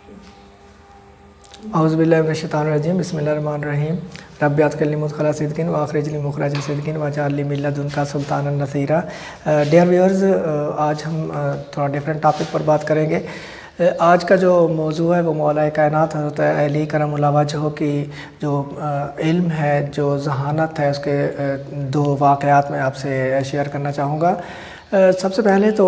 اعوذ باللہ من الشیطان الرجیم، بسم اللہ الرحمن الرحیم۔ رب ادخلنی مدخل صدق واخرجنی مخرج صدق واجعل لی من لدنک سلطانا نصیرا۔ ڈیئر ویورز، آج ہم تھوڑا ڈیفرنٹ ٹاپک پر بات کریں گے۔ آج کا جو موضوع ہے وہ مولا کائنات حضرت علی کرم اللہ وجہہ کی جو علم ہے، جو ذہانت ہے، اس کے دو واقعات میں آپ سے شیئر کرنا چاہوں گا۔ سب سے پہلے تو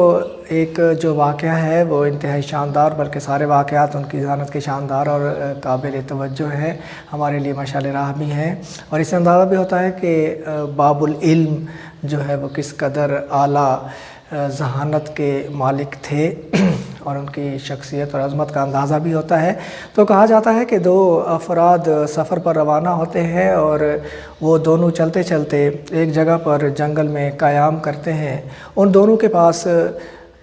ایک جو واقعہ ہے وہ انتہائی شاندار، بلکہ سارے واقعات ان کی ذہانت کے شاندار اور قابل توجہ ہیں، ہمارے لیے مشعل راہ بھی ہیں، اور اس سے اندازہ بھی ہوتا ہے کہ باب العلم جو ہے وہ کس قدر اعلیٰ ذہانت کے مالک تھے، اور ان کی شخصیت اور عظمت کا اندازہ بھی ہوتا ہے۔ تو کہا جاتا ہے کہ دو افراد سفر پر روانہ ہوتے ہیں اور وہ دونوں چلتے چلتے ایک جگہ پر جنگل میں قیام کرتے ہیں۔ ان دونوں کے پاس،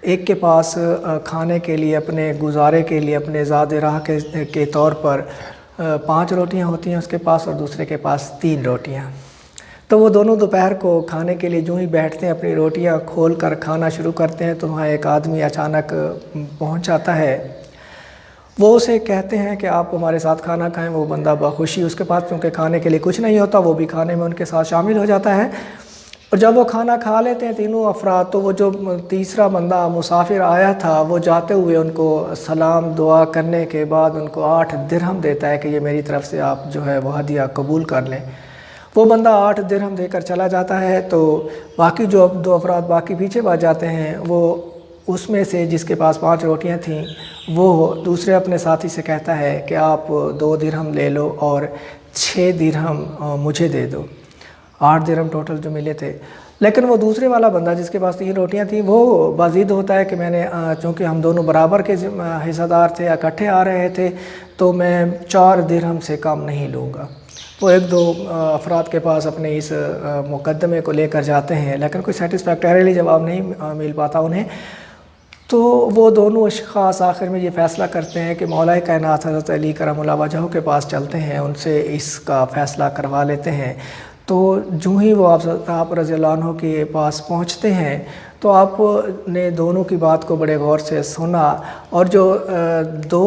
ایک کے پاس کھانے کے لیے، اپنے گزارے کے لیے، اپنے زاد راہ کے طور پر 5 روٹیاں ہوتی ہیں اس کے پاس، اور دوسرے کے پاس 3 روٹیاں۔ تو وہ دونوں دوپہر کو کھانے کے لیے جو ہی بیٹھتے ہیں، اپنی روٹیاں کھول کر کھانا شروع کرتے ہیں، تو وہاں ایک آدمی اچانک پہنچ جاتا ہے۔ وہ اسے کہتے ہیں کہ آپ ہمارے ساتھ کھانا کھائیں۔ وہ بندہ بخوشی، اس کے پاس کیونکہ کھانے کے لیے کچھ نہیں ہوتا، وہ بھی کھانے میں ان کے ساتھ شامل ہو جاتا ہے۔ اور جب وہ کھانا کھا لیتے ہیں تینوں افراد، تو وہ جو تیسرا بندہ مسافر آیا تھا، وہ جاتے ہوئے ان کو سلام دعا کرنے کے بعد ان کو 8 درہم دیتا ہے کہ یہ میری طرف سے آپ جو ہے وہ ہدیہ قبول کر لیں۔ وہ بندہ 8 درہم دے کر چلا جاتا ہے، تو باقی جو 2 افراد باقی پیچھے بچ جاتے ہیں، وہ اس میں سے جس کے پاس 5 روٹیاں تھیں، وہ دوسرے اپنے ساتھی سے کہتا ہے کہ آپ 2 درہم لے لو اور 6 درہم مجھے دے دو۔ 8 درہم ٹوٹل جو ملے تھے۔ لیکن وہ دوسرے والا بندہ جس کے پاس 3 روٹیاں تھیں، وہ بازید ہوتا ہے کہ میں نے، چونکہ ہم دونوں برابر کے حصہ دار تھے، اکٹھے آ رہے تھے، تو میں 4 درہم سے کم نہیں لوں گا۔ وہ 1-2 افراد کے پاس اپنے اس مقدمے کو لے کر جاتے ہیں، لیکن کوئی سیٹسفیکٹریلی جواب نہیں مل پاتا انہیں۔ تو وہ دونوں اشخاص آخر میں یہ فیصلہ کرتے ہیں کہ مولا کائنات حضرت علی کرم اللہ وجہہ کے پاس چلتے ہیں، ان سے اس کا فیصلہ کروا لیتے ہیں۔ تو جو ہی وہ آپ رضی اللہ عنہ کے پاس پہنچتے ہیں، تو آپ نے دونوں کی بات کو بڑے غور سے سنا، اور جو 2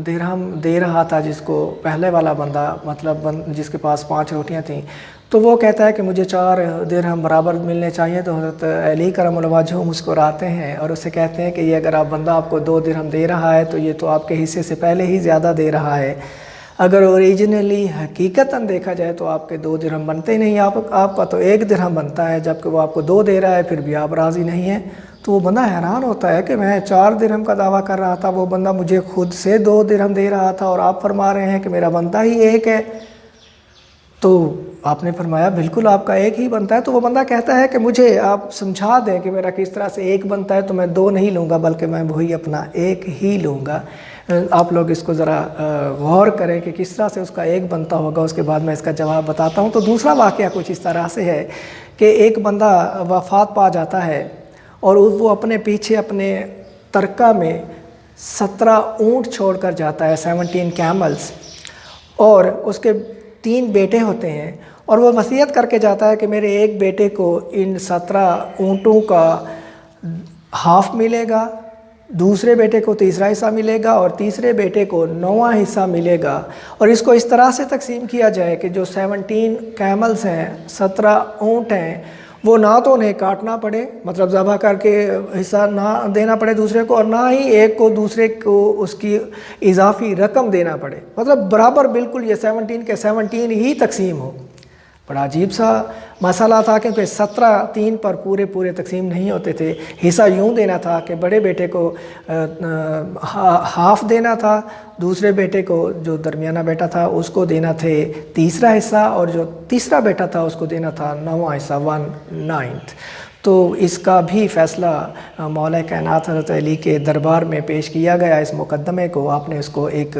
درہم دے رہا تھا جس کو پہلے والا بندہ، مطلب جس کے پاس 5 روٹیاں تھیں، تو وہ کہتا ہے کہ مجھے 4 درہم برابر ملنے چاہیے۔ تو حضرت علی کرم اللہ وجہہ مسکراتے ہیں اور اس سے کہتے ہیں کہ یہ اگر بندہ آپ کو 2 درہم دے رہا ہے، تو یہ تو آپ کے حصے سے پہلے ہی زیادہ دے رہا ہے۔ اگر اوریجنلی حقیقتاً دیکھا جائے تو آپ کے 2 درہم بنتے ہی نہیں، آپ کا تو 1 درہم بنتا ہے، جبکہ وہ آپ کو 2 دے رہا ہے، پھر بھی آپ راضی نہیں ہیں۔ تو وہ بندہ حیران ہوتا ہے کہ میں 4 درہم کا دعویٰ کر رہا تھا، وہ بندہ مجھے خود سے 2 درہم دے رہا تھا، اور آپ فرما رہے ہیں کہ میرا بنتا ہی 1 ہے۔ تو آپ نے فرمایا بالکل آپ کا 1 ہی بنتا ہے۔ تو وہ بندہ کہتا ہے کہ مجھے آپ سمجھا دیں کہ میرا کس طرح سے 1 بنتا ہے، تو میں 2 نہیں لوں گا، بلکہ میں وہی اپنا 1 ہی لوں گا۔ آپ لوگ اس کو ذرا غور کریں کہ کس طرح سے اس کا 1 بنتا ہوگا، اس کے بعد میں اس کا جواب بتاتا ہوں۔ تو دوسرا واقعہ کچھ اس طرح سے ہے کہ ایک بندہ وفات پا جاتا ہے، اور وہ اپنے پیچھے اپنے ترکہ میں 17 اونٹ چھوڑ کر جاتا ہے، 17 کیملز، اور اس کے 3 بیٹے ہوتے ہیں، اور وہ وصیت کر کے جاتا ہے کہ میرے ایک بیٹے کو ان 17 اونٹوں کا ہاف ملے گا، دوسرے بیٹے کو تیسرا حصہ ملے گا، اور تیسرے بیٹے کو 9واں حصہ ملے گا۔ اور اس کو اس طرح سے تقسیم کیا جائے کہ جو 17 کیملز ہیں، 17 اونٹ ہیں، وہ نہ تو انہیں کاٹنا پڑے، مطلب ذبح کر کے حصہ نہ دینا پڑے دوسرے کو، اور نہ ہی ایک کو دوسرے کو اس کی اضافی رقم دینا پڑے، مطلب برابر بالکل یہ 17 کے 17 ہی تقسیم ہو۔ بڑا عجیب سا مسئلہ تھا، کیونکہ 17 3 پر پورے تقسیم نہیں ہوتے تھے۔ حصہ یوں دینا تھا کہ بڑے بیٹے کو ہاف دینا تھا، دوسرے بیٹے کو، جو درمیانہ بیٹا تھا، اس کو دینا تھے تیسرا حصہ، اور جو تیسرا بیٹا تھا اس کو دینا تھا 9واں حصہ، 1/9۔ تو اس کا بھی فیصلہ مولا کائنات حضرت علی کے دربار میں پیش کیا گیا۔ اس مقدمے کو آپ نے اس کو ایک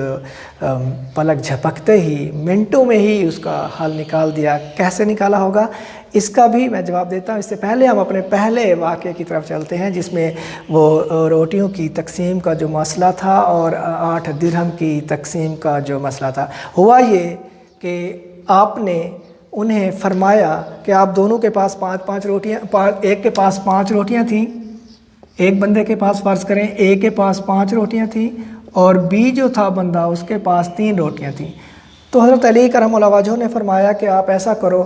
پلک جھپکتے ہی، منٹوں میں ہی اس کا حل نکال دیا۔ کیسے نکالا ہوگا اس کا بھی میں جواب دیتا ہوں۔ اس سے پہلے ہم اپنے پہلے واقعے کی طرف چلتے ہیں، جس میں وہ روٹیوں کی تقسیم کا جو مسئلہ تھا اور 8 درہم کی تقسیم کا جو مسئلہ تھا۔ ہوا یہ کہ آپ نے انہیں فرمایا کہ آپ دونوں کے پاس 5 روٹیاں، ایک کے پاس 5 روٹیاں تھیں، ایک بندے کے پاس فرض کریں ایک کے پاس 5 روٹیاں تھیں، اور بی جو تھا بندہ اس کے پاس 3 روٹیاں تھیں۔ تو حضرت علی کرم اللہ وجہہ نے فرمایا کہ آپ ایسا کرو،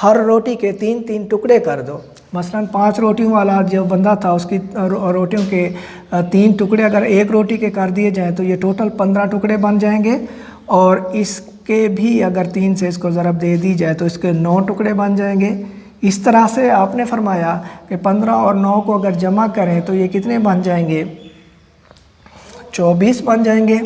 ہر روٹی کے 3 ٹکڑے کر دو۔ مثلا 5 روٹیوں والا جو بندہ تھا اس کی روٹیوں کے 3 ٹکڑے اگر ایک روٹی کے کر دیے جائیں تو یہ ٹوٹل 15 ٹکڑے بن جائیں گے، اور اس کے بھی اگر 3 سے اس کو ضرب دے دی جائے تو اس کے 9 ٹکڑے بن جائیں گے۔ اس طرح سے آپ نے فرمایا کہ 15 اور 9 کو اگر جمع کریں تو یہ کتنے بن جائیں گے؟ 24 بن جائیں گے۔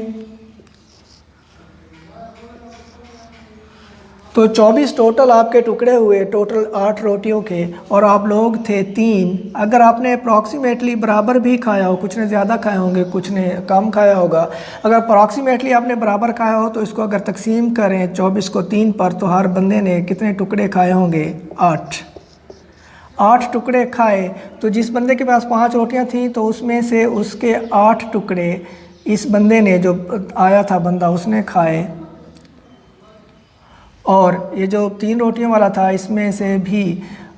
تو 24 ٹوٹل آپ کے ٹکڑے ہوئے، ٹوٹل 8 روٹیوں کے، اور آپ لوگ تھے 3۔ اگر آپ نے اپروکسیمیٹلی برابر بھی کھایا ہو، کچھ نے زیادہ کھائے ہوں گے، کچھ نے کم کھایا ہوگا، اگر اپروکسیمیٹلی آپ نے برابر کھایا ہو تو اس کو اگر تقسیم کریں 24 کو 3 پر تو ہر بندے نے کتنے ٹکڑے کھائے ہوں گے؟ 8 ٹکڑے کھائے۔ تو جس بندے کے پاس 5 روٹیاں تھیں تو اس میں سے اس کے 8 ٹکڑے اس بندے نے، جو آیا تھا بندہ، اس نے کھائے، اور یہ جو 3 روٹیوں والا تھا اس میں سے بھی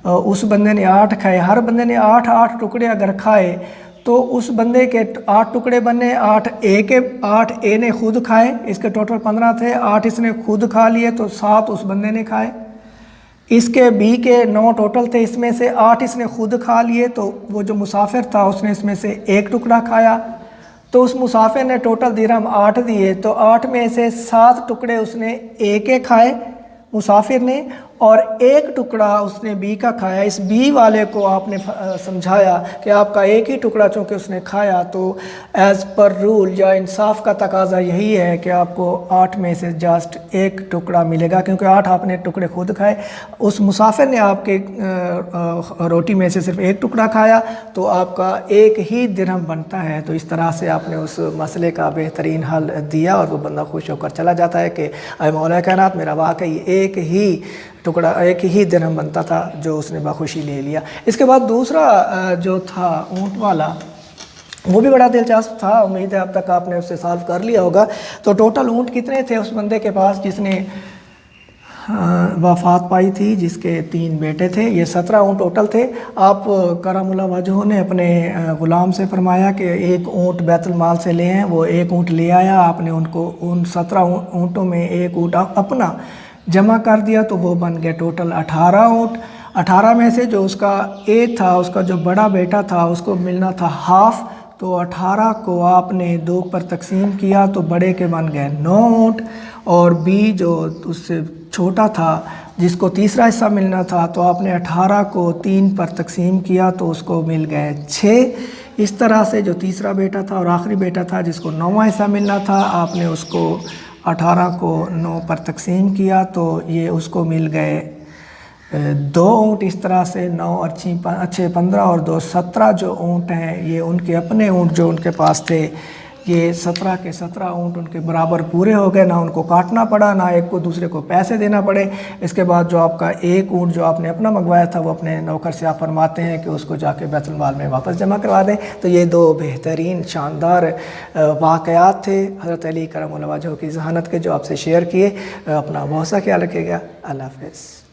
اس بندے نے 8 کھائے۔ ہر بندے نے 8 ٹکڑے اگر کھائے تو اس بندے کے 8 ٹکڑے بنے، 8 اے نے خود کھائے، اس کے ٹوٹل 15 تھے، 8 اس نے خود کھا لیے تو 7 اس بندے نے کھائے۔ اس کے بی کے 9 ٹوٹل تھے، اس میں سے 8 اس نے خود کھا لیے تو وہ جو مسافر تھا اس نے اس میں سے 1 ٹکڑا کھایا، تو اس مسافر نے ٹوٹل درہم 8 دیے، تو 8 میں سے 7 ٹکڑے اس نے اے کے کھائے مسافر نے، اور 1 ٹکڑا اس نے بی کا کھایا۔ اس بی والے کو آپ نے سمجھایا کہ آپ کا 1 ہی ٹکڑا چونکہ اس نے کھایا تو ایز پر رول یا انصاف کا تقاضا یہی ہے کہ آپ کو 8 میں سے جسٹ 1 ٹکڑا ملے گا، کیونکہ 8 آپ نے ٹکڑے خود کھائے، اس مسافر نے آپ کے روٹی میں سے صرف 1 ٹکڑا کھایا تو آپ کا 1 ہی درہم بنتا ہے۔ تو اس طرح سے آپ نے اس مسئلے کا بہترین حل دیا، اور وہ بندہ خوش ہو کر چلا جاتا ہے کہ اے مولا کائنات، میرا واقعی 1 ہی ٹکڑا، 1 ہی درہم بنتا تھا جو اس نے بخوشی لے لیا۔ اس کے بعد دوسرا جو تھا اونٹ والا، وہ بھی بڑا دلچسپ تھا، امید ہے اب تک آپ نے اس سے سالو کر لیا ہوگا۔ تو ٹوٹل اونٹ کتنے تھے اس بندے کے پاس جس نے وفات پائی تھی، جس کے 3 بیٹے تھے؟ یہ 17 اونٹ ٹوٹل تھے۔ آپ کرم اللہ وجہہ نے اپنے غلام سے فرمایا کہ 1 اونٹ بیت المال سے لے آئیں، وہ 1 اونٹ لے آیا، آپ نے ان 17 اونٹوں میں 1 اونٹ اپنا جمع کر دیا تو وہ بن گئے ٹوٹل 18 اونٹ۔ 18 میں سے جو اس کا اے تھا، اس کا جو بڑا بیٹا تھا، اس کو ملنا تھا ہاف، تو 18 کو آپ نے 2 پر تقسیم کیا تو بڑے کے بن گئے 9 اونٹ، اور بی جو اس سے چھوٹا تھا جس کو تیسرا حصہ ملنا تھا تو آپ نے 18 کو 3 پر تقسیم کیا تو اس کو مل گئے 6۔ اس طرح سے جو تیسرا بیٹا تھا اور آخری بیٹا تھا جس کو 9واں حصہ ملنا تھا، آپ نے اس کو 18 کو 9 پر تقسیم کیا تو یہ اس کو مل گئے 2 اونٹ۔ اس طرح سے 9 اور 6 15 اور 2 17 جو اونٹ ہیں، یہ ان کے اپنے اونٹ جو ان کے پاس تھے، یہ 17 کے 17 اونٹ ان کے برابر پورے ہو گئے، نہ ان کو کاٹنا پڑا، نہ ایک کو دوسرے کو پیسے دینا پڑے۔ اس کے بعد جو آپ کا 1 اونٹ جو آپ نے اپنا منگوایا تھا وہ اپنے نوکر سے آپ فرماتے ہیں کہ اس کو جا کے بیت المال میں واپس جمع کروا دیں۔ تو یہ 2 بہترین شاندار واقعات تھے حضرت علی کرم اللہ وجہہ کی ذہانت کے، جو آپ سے شیئر کیے۔ اپنا بہت سا خیال رکھیے گا۔ اللہ حافظ۔